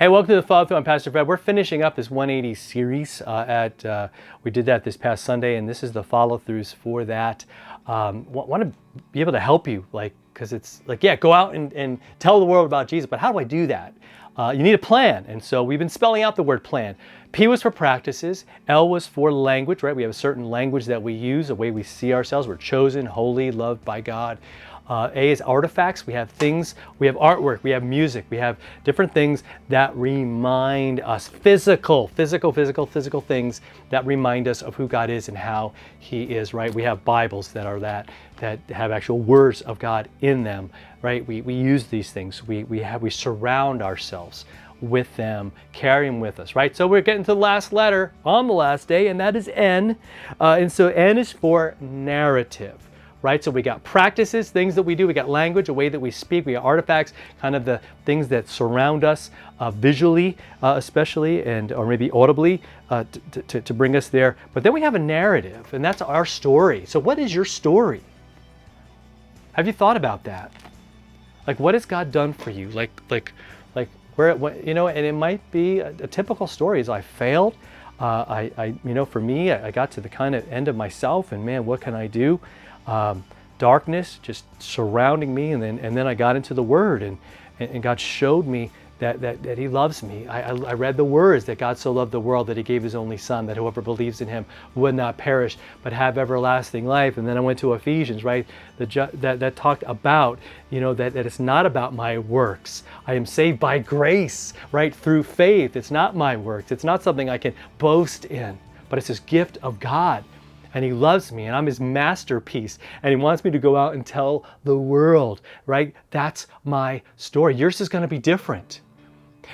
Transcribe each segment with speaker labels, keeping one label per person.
Speaker 1: Hey, welcome to the Follow Through. I'm Pastor Fred. We're finishing up this 180 series. We did that this past Sunday, and this is the follow throughs for that. Want to be able to help you, because it's like, yeah, go out and tell the world about Jesus. But how do I do that? You need a plan, and so we've been spelling out the word plan. P was for practices. L was for language, right? We have a certain language that we use, a way we see ourselves. We're chosen, holy, loved by God. A is artifacts. We have things, we have artwork, we have music, we have different things that remind us, physical things that remind us of who God is and how He is, right? We have Bibles that are that have actual words of God in them, right? We use these things. We surround ourselves with them, carry them with us, right? So we're getting to the last letter on the last day, and that is N. And so N is for narrative. Right, so we got practices, things that we do. We got language, a way that we speak. We got artifacts, kind of the things that surround us visually, especially, or maybe audibly, to bring us there. But then we have a narrative, and that's our story. So, what is your story? Have you thought about that? Like, what has God done for you? Like where, and it might be a typical story. Is I failed. For me, I got to the kind of end of myself, and man, what can I do? Darkness just surrounding me, and then I got into the Word, and God showed me that He loves me. I read the words that God so loved the world that He gave His only Son, that whoever believes in Him would not perish but have everlasting life. And then I went to Ephesians, right? That talked about that it's not about my works. I am saved by grace, right, through faith. It's not my works. It's not something I can boast in, but it's this gift of God. And He loves me, and I'm His masterpiece, and He wants me to go out and tell the world, right? That's my story. Yours is going to be different.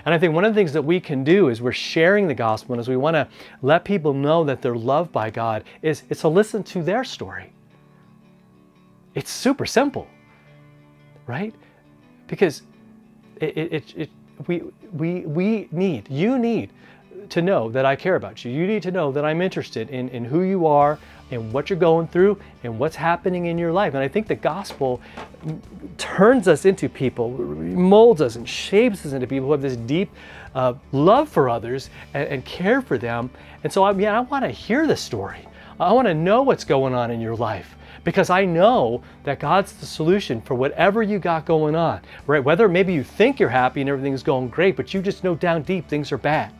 Speaker 1: And I think one of the things that we can do is we're sharing the gospel, and as we want to let people know that they're loved by God, is to listen to their story. It's super simple, right? Because you need to know that I care about you. You need to know that I'm interested in who you are and what you're going through and what's happening in your life. And I think the gospel turns us into people, molds us and shapes us into people who have this deep love for others and care for them. And so I want to hear the story. I want to know what's going on in your life, because I know that God's the solution for whatever you got going on, right? Whether maybe you think you're happy and everything's going great, but you just know down deep things are bad.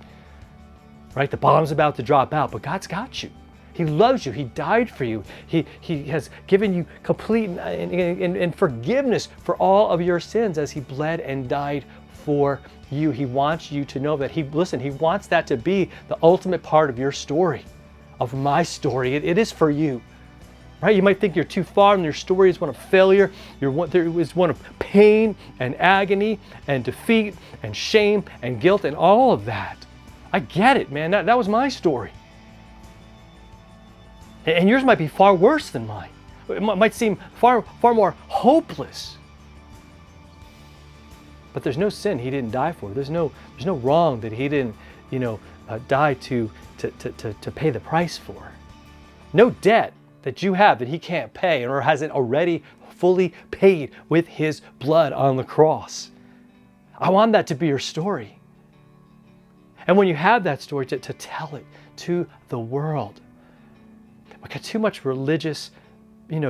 Speaker 1: Right? The bomb's about to drop out, but God's got you. He loves you. He died for you. He has given you complete and forgiveness for all of your sins as He bled and died for you. He wants you to know that He wants that to be the ultimate part of your story, of my story. It is for you. Right? You might think you're too far, and your story is one of failure. There is one of pain and agony and defeat and shame and guilt and all of that. I get it, man. That was my story. And yours might be far worse than mine. It might seem far more hopeless. But there's no sin He didn't die for. There's no wrong that He didn't, die to pay the price for. No debt that you have that He can't pay or hasn't already fully paid with His blood on the cross. I want that to be your story. And when you have that story, to tell it to the world. We got too much religious,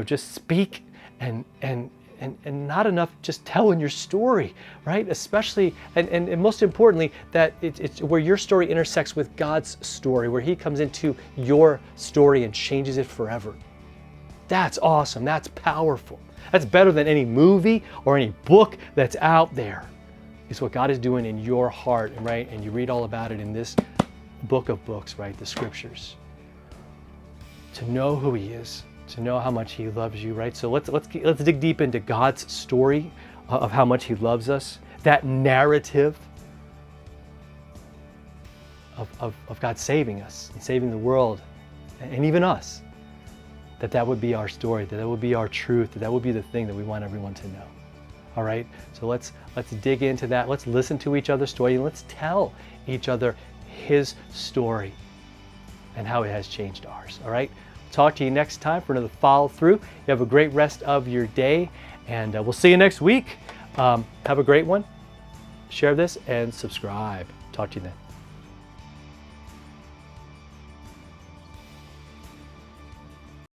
Speaker 1: just speak and not enough just telling your story, right? Especially, and most importantly, that it's where your story intersects with God's story, where He comes into your story and changes it forever. That's awesome. That's powerful. That's better than any movie or any book that's out there. It's what God is doing in your heart, right? And you read all about it in this book of books, right? The Scriptures. To know who He is, to know how much He loves you, right? So let's dig deep into God's story of how much He loves us. That narrative of God saving us and saving the world and even us. That would be our story. That would be our truth. That would be the thing that we want everyone to know. All right, so let's dig into that. Let's listen to each other's story, and let's tell each other His story and how it has changed ours. All right, talk to you next time for another follow through. You have a great rest of your day, and we'll see you next week. Have a great one. share this, and subscribe. Talk to you then.